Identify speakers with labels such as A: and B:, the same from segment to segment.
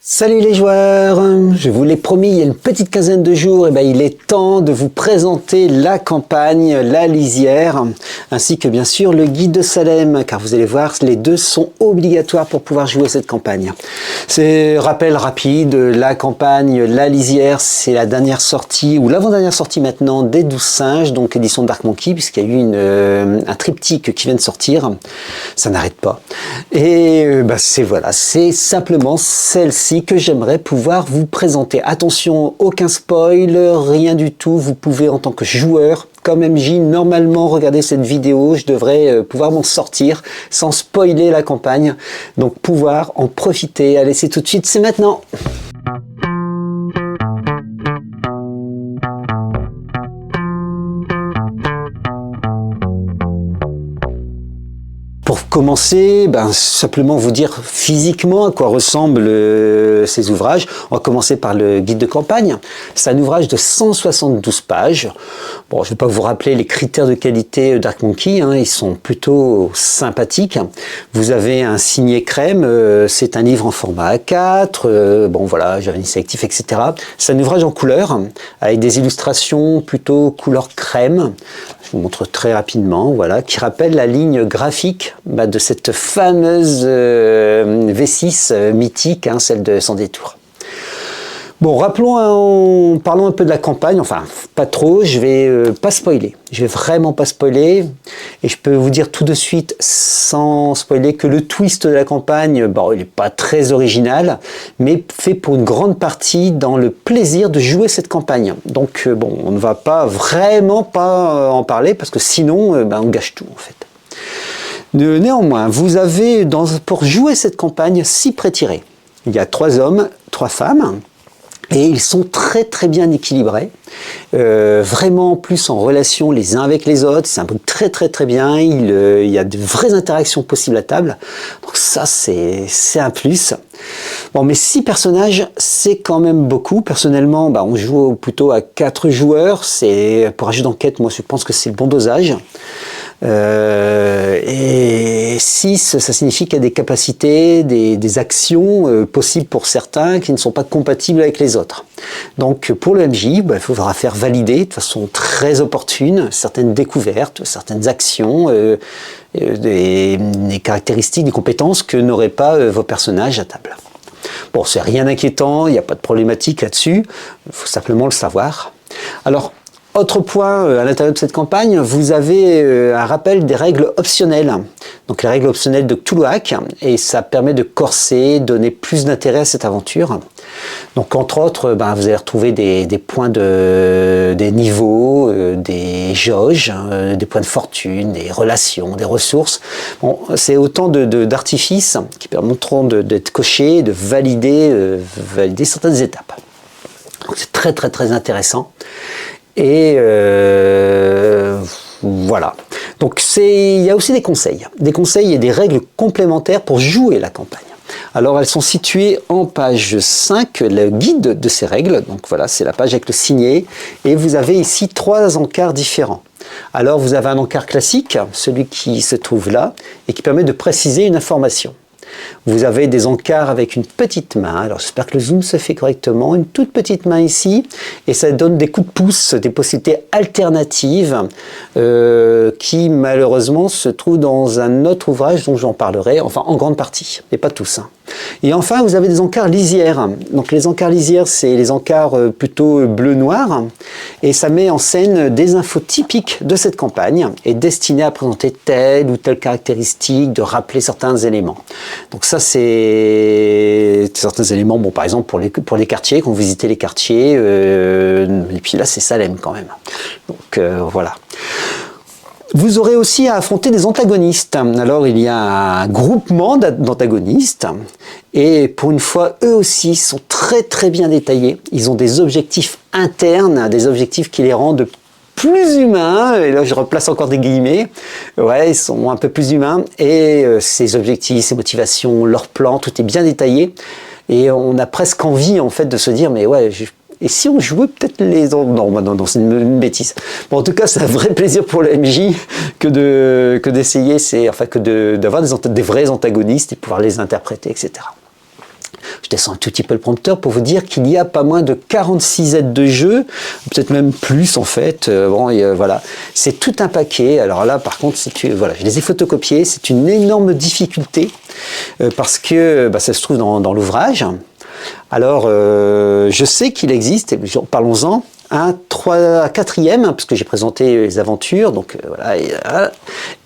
A: Salut les joueurs, je vous l'ai promis il y a une petite quinzaine de jours, il est temps de vous présenter la campagne, la lisière, ainsi que bien sûr le guide de Salem, car vous allez voir, les deux sont obligatoires pour pouvoir jouer cette campagne. C'est rappel rapide, la campagne, la lisière, c'est la dernière sortie, ou l'avant-dernière sortie maintenant des 12 singes, donc édition Dark Monkey, puisqu'il y a eu un triptyque qui vient de sortir, ça n'arrête pas. Et c'est simplement celle-ci que j'aimerais pouvoir vous présenter. Attention, aucun spoil, rien du tout. Vous pouvez en tant que joueur, comme MJ, normalement regarder cette vidéo. Je devrais pouvoir m'en sortir sans spoiler la campagne. Donc pouvoir en profiter. Allez, c'est tout de suite, c'est maintenant. Pour commencer, simplement vous dire physiquement à quoi ressemblent ces ouvrages. On va commencer par le guide de campagne. C'est un ouvrage de 172 pages. Bon, je ne vais pas vous rappeler les critères de qualité Dark Monkey, ils sont plutôt sympathiques. Vous avez un signet crème, c'est un livre en format A4, javanise sélectif, etc. C'est un ouvrage en couleur, avec des illustrations plutôt couleur crème. Je vous montre très rapidement, voilà, qui rappelle la ligne graphique de cette fameuse V6 mythique, celle de Sans détour. Bon, parlons un peu de la campagne, enfin, pas trop, je vais pas spoiler. Je vais vraiment pas spoiler, et je peux vous dire tout de suite, sans spoiler, que le twist de la campagne, il n'est pas très original, mais fait pour une grande partie dans le plaisir de jouer cette campagne. Donc, on ne va pas en parler, parce que sinon, on gâche tout, en fait. Néanmoins, vous avez, pour jouer cette campagne, 6 pré-tirés. Il y a 3 hommes, 3 femmes, et ils sont très très bien équilibrés, vraiment en plus en relation les uns avec les autres, c'est un truc très très très bien, il y a de vraies interactions possibles à table, donc ça c'est un plus. Bon, mais 6 personnages, c'est quand même beaucoup. Personnellement, on joue plutôt à 4 joueurs, pour un jeu d'enquête, moi je pense que c'est le bon dosage. Et 6, ça signifie qu'il y a des capacités, des actions possibles pour certains qui ne sont pas compatibles avec les autres. Donc pour le MJ, il faudra faire valider de façon très opportune certaines découvertes, certaines actions, des caractéristiques, des compétences que n'auraient pas vos personnages à table. Bon, c'est rien d'inquiétant, il n'y a pas de problématique là-dessus, il faut simplement le savoir. Alors, autre point, à l'intérieur de cette campagne, vous avez un rappel des règles optionnelles. Donc les règles optionnelles de Cthulhuac, et ça permet de corser, donner plus d'intérêt à cette aventure. Donc entre autres, vous allez retrouver des points des niveaux, des jauges, des points de fortune, des relations, des ressources. Bon, c'est autant d'artifices qui permettront d'être cochés, de valider certaines étapes. Donc c'est très très très intéressant. Et voilà. Donc il y a aussi des conseils et des règles complémentaires pour jouer la campagne. Alors elles sont situées en page 5, le guide de ces règles. Donc voilà, c'est la page avec le signet. Et vous avez ici 3 encarts différents. Alors vous avez un encart classique, celui qui se trouve là, et qui permet de préciser une information. Vous avez des encarts avec une petite main, alors j'espère que le zoom se fait correctement, une toute petite main ici, et ça donne des coups de pouce, des possibilités alternatives qui malheureusement se trouvent dans un autre ouvrage dont j'en parlerai, enfin en grande partie, mais pas tous. Et enfin, vous avez des encarts lisières. Donc les encarts lisières, c'est les encarts plutôt bleu-noir, et ça met en scène des infos typiques de cette campagne, et destinées à présenter telle ou telle caractéristique, de rappeler certains éléments. Donc ça, c'est certains éléments, par exemple pour les quartiers, quand vous visitez les quartiers, et puis là c'est Salem quand même. Donc voilà. Vous aurez aussi à affronter des antagonistes. Alors il y a un groupement d'antagonistes, et pour une fois, eux aussi sont très très bien détaillés. Ils ont des objectifs internes, des objectifs qui les rendent plus humains, et là je replace encore des guillemets, ouais, ils sont un peu plus humains, et ces objectifs, ces motivations, leurs plans, tout est bien détaillé, et on a presque envie en fait de se dire, mais ouais, et si on jouait peut-être les... Non, c'est une bêtise. Bon, en tout cas, c'est un vrai plaisir pour le MJ que d'essayer, d'avoir des vrais antagonistes et pouvoir les interpréter, etc. Je descends un tout petit peu le prompteur pour vous dire qu'il y a pas moins de 46 aides de jeu, peut-être même plus en fait. Voilà, c'est tout un paquet. Alors là, par contre, voilà, je les ai photocopiés. C'est une énorme difficulté parce que ça se trouve dans l'ouvrage. Alors, je sais qu'il existe, et parlons-en, un 4e, parce que j'ai présenté les aventures, donc voilà,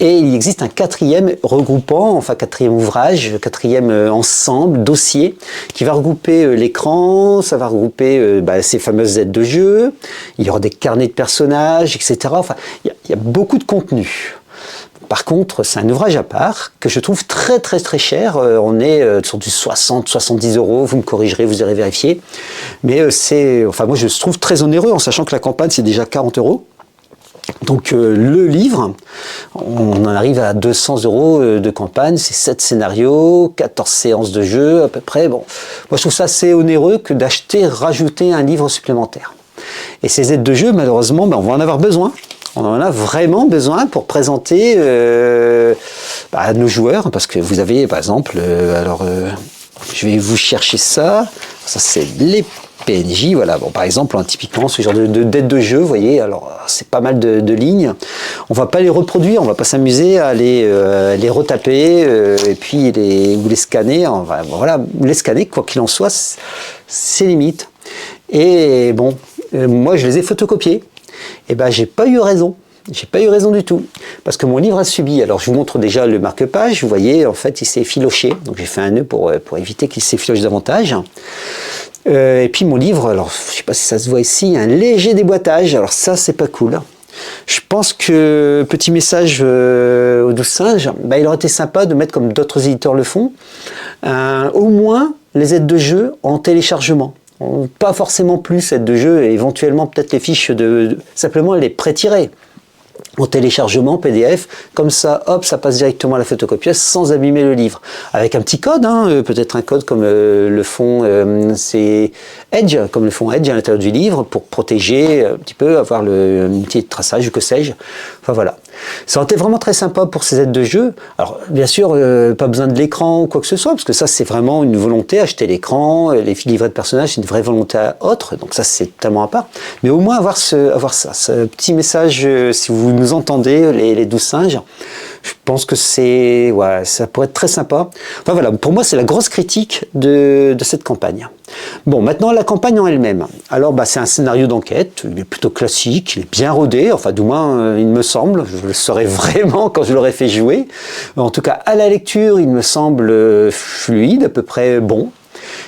A: et il existe un 4e regroupant, enfin 4e ouvrage, 4e ensemble, dossier, qui va regrouper l'écran, ça va regrouper ces fameuses aides de jeu, il y aura des carnets de personnages, etc. Enfin, il y a beaucoup de contenu. Par contre, c'est un ouvrage à part que je trouve très très très cher. On est sur du 60-70 €. Vous me corrigerez, vous irez vérifier. Mais moi je le trouve très onéreux en sachant que la campagne c'est déjà 40 €. Donc le livre, on en arrive à 200 € de campagne, c'est 7 scénarios, 14 séances de jeu à peu près. Bon, moi je trouve ça assez onéreux que rajouter un livre supplémentaire. Et ces aides de jeu, malheureusement, on va en avoir besoin. On en a vraiment besoin pour présenter à nos joueurs, parce que vous avez par exemple, je vais vous chercher ça c'est les PNJ, voilà, bon, par exemple, typiquement ce genre d'aide de jeu, vous voyez, alors c'est pas mal de lignes, on va pas les reproduire, on va pas s'amuser à les retaper, et puis ou les scanner, voilà, les scanner, quoi qu'il en soit, c'est limite. Et bon, moi je les ai photocopiés, et j'ai pas eu raison. J'ai pas eu raison du tout, parce que mon livre a subi. Alors je vous montre déjà le marque-page, vous voyez, en fait il s'est effiloché, donc j'ai fait un nœud pour éviter qu'il s'effiloche davantage. Et puis mon livre, alors je sais pas si ça se voit ici, un léger déboîtage, alors ça c'est pas cool. Je pense que, petit message au 12 singes, il aurait été sympa de mettre, comme d'autres éditeurs le font, au moins les aides de jeu en téléchargement. Pas forcément plus aides de jeu, et éventuellement peut-être les fiches simplement les pré-tirées en téléchargement PDF, comme ça, hop, ça passe directement à la photocopieuse sans abîmer le livre. Avec un petit code, peut-être un code comme le font c'est Edge, comme le font Edge à l'intérieur du livre, pour protéger un petit peu, avoir un petit traçage ou que sais-je. Enfin voilà. Ça aurait été vraiment très sympa pour ces aides de jeu. Alors bien sûr, pas besoin de l'écran ou quoi que ce soit, parce que ça c'est vraiment une volonté, acheter l'écran, les livrets de personnages, c'est une vraie volonté autre, donc ça c'est totalement à part. Mais au moins avoir ce petit message, si vous nous entendez, les 12 singes, je pense que ça pourrait être très sympa. Enfin voilà, pour moi c'est la grosse critique de cette campagne. Bon, maintenant la campagne en elle-même. Alors c'est un scénario d'enquête, il est plutôt classique, il est bien rodé, enfin du moins il me semble, je le saurai vraiment quand je l'aurai fait jouer. En tout cas à la lecture, il me semble fluide, à peu près bon.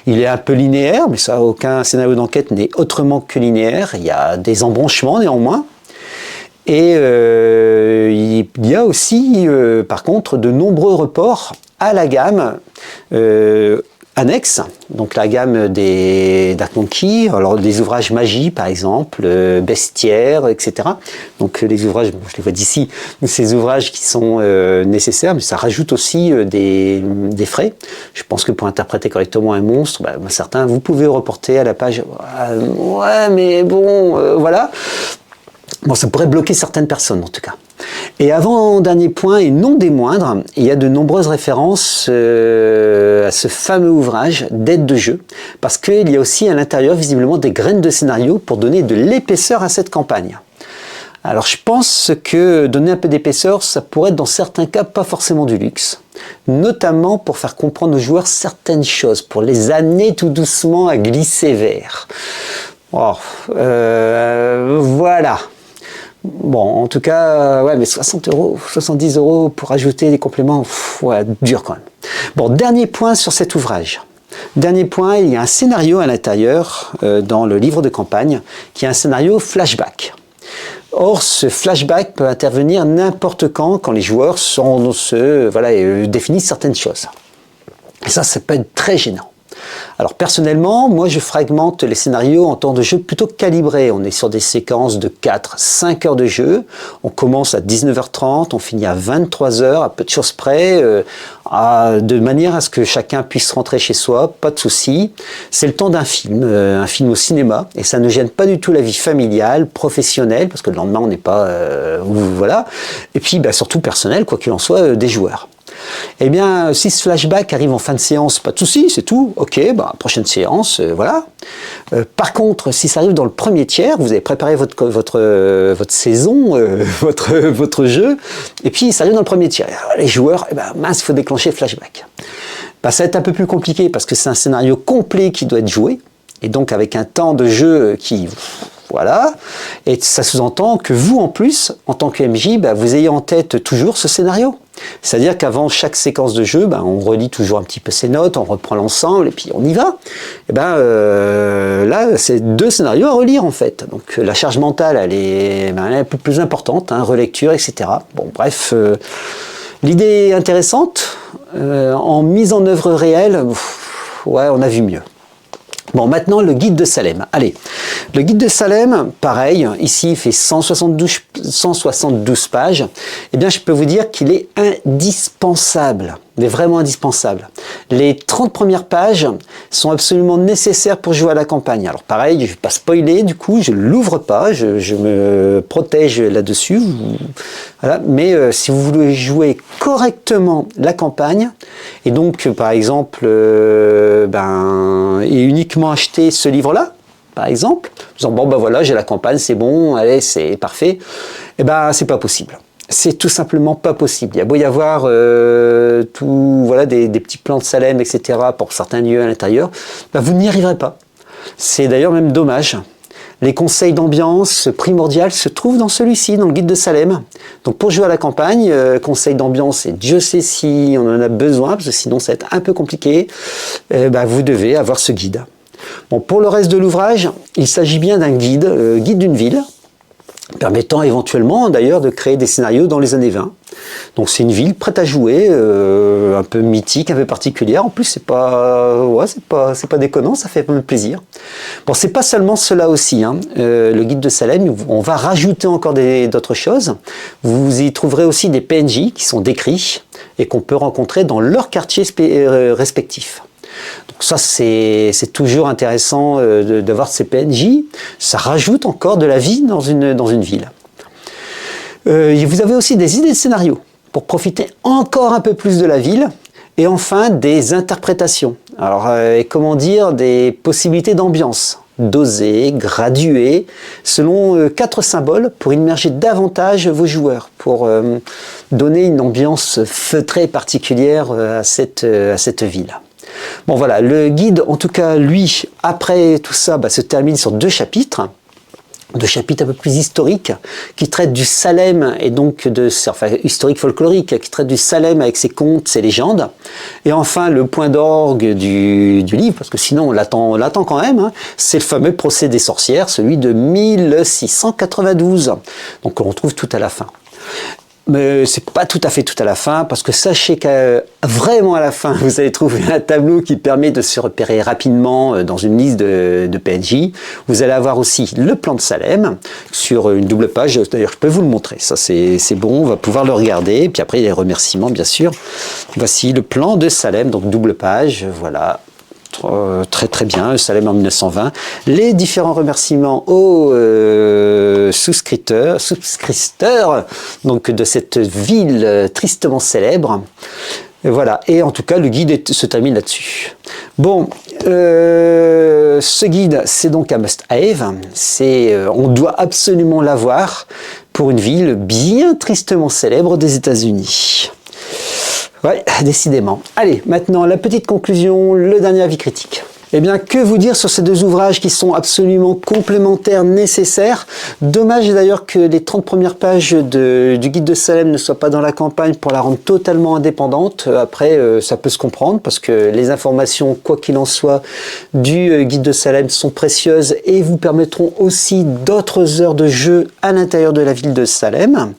A: Il est un peu linéaire, mais ça, aucun scénario d'enquête n'est autrement que linéaire, il y a des embranchements néanmoins. Et il y a aussi, par contre, de nombreux reports à la gamme annexe, donc la gamme des Dark Monkey, alors des ouvrages magie par exemple, bestiaires, etc. Donc les ouvrages, je les vois d'ici, ces ouvrages qui sont nécessaires, mais ça rajoute aussi des frais. Je pense que pour interpréter correctement un monstre, certains, vous pouvez reporter à la page, ouais mais bon, voilà. Bon, ça pourrait bloquer certaines personnes en tout cas. Et avant-dernier point, et non des moindres, il y a de nombreuses références à ce fameux ouvrage d'aide de jeu, parce qu'il y a aussi à l'intérieur visiblement des graines de scénario pour donner de l'épaisseur à cette campagne. Alors je pense que donner un peu d'épaisseur, ça pourrait être dans certains cas pas forcément du luxe, notamment pour faire comprendre aux joueurs certaines choses, pour les amener tout doucement à glisser vers. Oh, voilà. Bon, en tout cas, ouais, mais 60 €, 70 € pour ajouter des compléments, dur quand même. Bon, dernier point sur cet ouvrage. Dernier point, il y a un scénario à l'intérieur, dans le livre de campagne, qui est un scénario flashback. Or, ce flashback peut intervenir n'importe quand les joueurs définissent certaines choses. Et ça peut être très gênant. Alors personnellement, moi je fragmente les scénarios en temps de jeu plutôt calibré. On est sur des séquences de 4-5 heures de jeu. On commence à 19h30, on finit à 23h, à peu de choses près, de manière à ce que chacun puisse rentrer chez soi, pas de souci. C'est le temps d'un film au cinéma, et ça ne gêne pas du tout la vie familiale, professionnelle, parce que le lendemain on n'est pas... voilà. Et puis surtout personnel, quoi qu'il en soit, des joueurs. Eh bien, si ce flashback arrive en fin de séance, pas de souci, c'est tout. Ok, bah, prochaine séance, voilà. Par contre, si ça arrive dans le premier tiers, vous avez préparé votre saison, votre jeu, et puis ça arrive dans le premier tiers. Alors, les joueurs, eh ben, mince, il faut déclencher le flashback. Bah, ça va être un peu plus compliqué parce que c'est un scénario complet qui doit être joué, et donc avec un temps de jeu qui... Voilà, et ça sous-entend que vous, en plus, en tant que MJ, bah, vous ayez en tête toujours ce scénario. C'est-à-dire qu'avant chaque séquence de jeu, bah, on relit toujours un petit peu ses notes, on reprend l'ensemble, et puis on y va. Et ben là, c'est 2 scénarios à relire, en fait. Donc la charge mentale, elle est un peu plus importante, hein, relecture, etc. Bon, bref, l'idée est intéressante. En mise en œuvre réelle, ouais, on a vu mieux. Bon, maintenant, le guide de Salem. Allez, le guide de Salem, pareil, ici, il fait 172 pages. Eh bien, je peux vous dire qu'il est indispensable, mais vraiment indispensable. Les 30 premières pages sont absolument nécessaires pour jouer à la campagne. Alors, pareil, je ne vais pas spoiler, du coup, je ne l'ouvre pas, je me protège là-dessus. Voilà. Mais si vous voulez jouer correctement la campagne, et donc, par exemple, et uniquement acheter ce livre-là, par exemple, en disant bon ben voilà, j'ai la campagne, c'est bon, allez, c'est parfait, et ben c'est pas possible. C'est tout simplement pas possible. Il y a beau y avoir voilà, des petits plans de Salem, etc. pour certains lieux à l'intérieur, ben vous n'y arriverez pas. C'est d'ailleurs même dommage. Les conseils d'ambiance primordiaux se trouvent dans celui-ci, dans le guide de Salem. Donc pour jouer à la campagne, conseils d'ambiance, et Dieu sait si on en a besoin, parce que sinon ça va être un peu compliqué, vous devez avoir ce guide. Bon, pour le reste de l'ouvrage, il s'agit bien d'un guide, guide d'une ville, permettant éventuellement d'ailleurs de créer des scénarios dans les années 20. Donc c'est une ville prête à jouer, un peu mythique, un peu particulière. En plus c'est pas déconnant, ça fait un peu plaisir. Bon, c'est pas seulement cela aussi, hein. Le guide de Salem, on va rajouter encore d'autres choses. Vous y trouverez aussi des PNJ qui sont décrits et qu'on peut rencontrer dans leur quartier respectif. Donc ça, c'est toujours intéressant d'avoir ces PNJ. Ça rajoute encore de la vie dans une ville. Vous avez aussi des idées de scénario pour profiter encore un peu plus de la ville. Et enfin, des interprétations. Alors, comment dire, des possibilités d'ambiance. Dosées, graduées, selon 4 symboles pour immerger davantage vos joueurs, pour donner une ambiance feutrée particulière à cette ville. Bon voilà, le guide, en tout cas, lui, après tout ça, se termine sur 2 chapitres. 2 chapitres un peu plus historiques, qui traitent du Salem, et donc historique folklorique, qui traitent du Salem avec ses contes, ses légendes. Et enfin, le point d'orgue du livre, parce que sinon on l'attend quand même, hein, c'est le fameux procès des sorcières, celui de 1692. Donc on retrouve tout à la fin. Mais c'est pas tout à fait tout à la fin, parce que sachez qu'à vraiment à la fin, vous allez trouver un tableau qui permet de se repérer rapidement dans une liste de PNJ. Vous allez avoir aussi le plan de Salem sur une double page. D'ailleurs, je peux vous le montrer. Ça, c'est bon, on va pouvoir le regarder. Puis après, les remerciements, bien sûr. Voici le plan de Salem, donc double page. Voilà. Très très bien, Salem en 1920. Les différents remerciements aux souscripteurs donc de cette ville tristement célèbre. Et voilà, et en tout cas le guide se termine là-dessus. Bon, ce guide c'est donc un must-have, on doit absolument l'avoir pour une ville bien tristement célèbre des États-Unis. Ouais, décidément. Allez, maintenant, la petite conclusion, le dernier avis critique. Eh bien, que vous dire sur ces 2 ouvrages qui sont absolument complémentaires, nécessaires. Dommage d'ailleurs que les 30 premières pages du guide de Salem ne soient pas dans la campagne pour la rendre totalement indépendante. Après, ça peut se comprendre parce que les informations, quoi qu'il en soit, du guide de Salem sont précieuses et vous permettront aussi d'autres heures de jeu à l'intérieur de la ville de Salem.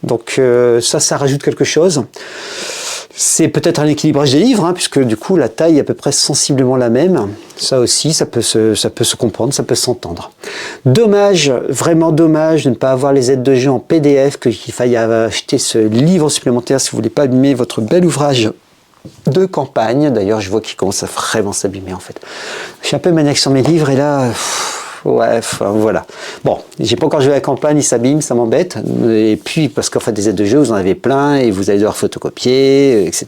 A: Donc ça rajoute quelque chose. C'est peut-être un équilibrage des livres, hein, puisque du coup la taille est à peu près sensiblement la même. Ça aussi, ça peut se comprendre, ça peut s'entendre. Dommage, vraiment dommage de ne pas avoir les aides de jeu en PDF, qu'il faille acheter ce livre supplémentaire si vous ne voulez pas abîmer votre bel ouvrage de campagne. D'ailleurs, je vois qu'il commence à vraiment s'abîmer en fait. Je suis un peu maniaque sur mes livres et là... Ouais, enfin, voilà. Bon, j'ai pas encore joué à la campagne, il s'abîme, ça m'embête. Et puis, parce qu'en fait, des aides de jeu, vous en avez plein et vous allez devoir photocopier, etc.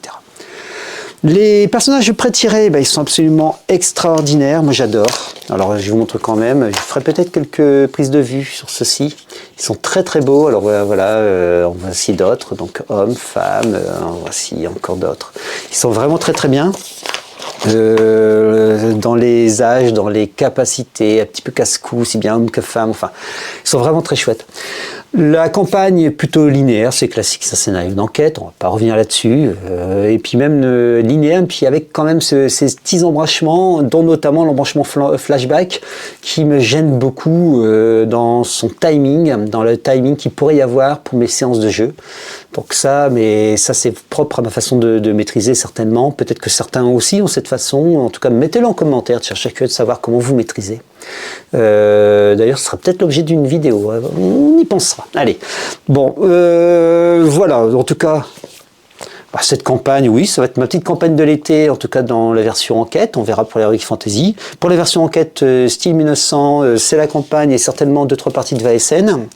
A: Les personnages pré-tirés, ils sont absolument extraordinaires. Moi, j'adore. Alors, je vous montre quand même. Je ferai peut-être quelques prises de vue sur ceux-ci. Ils sont très très beaux. Alors voilà, on voit aussi d'autres. Donc, hommes, femmes, voici encore d'autres. Ils sont vraiment très très bien. Dans les âges, dans les capacités, un petit peu casse-cou, si bien homme que femme, enfin, ils sont vraiment très chouettes. La campagne est plutôt linéaire, c'est classique, ça scénario d'enquête, on va pas revenir là-dessus, et puis même linéaire, puis avec quand même ces petits embranchements, dont notamment l'embranchement flashback, qui me gêne beaucoup dans son timing, dans le timing qu'il pourrait y avoir pour mes séances de jeu. Donc ça, mais ça c'est propre à ma façon de maîtriser certainement, peut-être que certains aussi ont cette façon, en tout cas mettez-le en commentaire, je cherche curieux de savoir comment vous maîtrisez. D'ailleurs, ce sera peut-être l'objet d'une vidéo, on y pensera. Allez, bon, voilà, en tout cas, cette campagne, oui, ça va être ma petite campagne de l'été, en tout cas dans la version enquête, on verra pour l'Heroic Fantasy. Pour la version enquête style 1900, c'est la campagne et certainement 2-3 parties de VSN.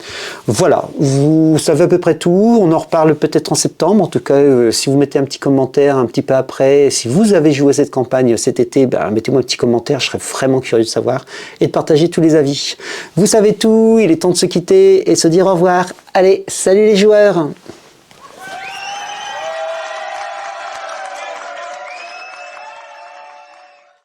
A: Voilà, vous savez à peu près tout, on en reparle peut-être en septembre, en tout cas, si vous mettez un petit commentaire un petit peu après, si vous avez joué cette campagne cet été, mettez-moi un petit commentaire, je serais vraiment curieux de savoir et de partager tous les avis. Vous savez tout, il est temps de se quitter et se dire au revoir. Allez, salut les joueurs!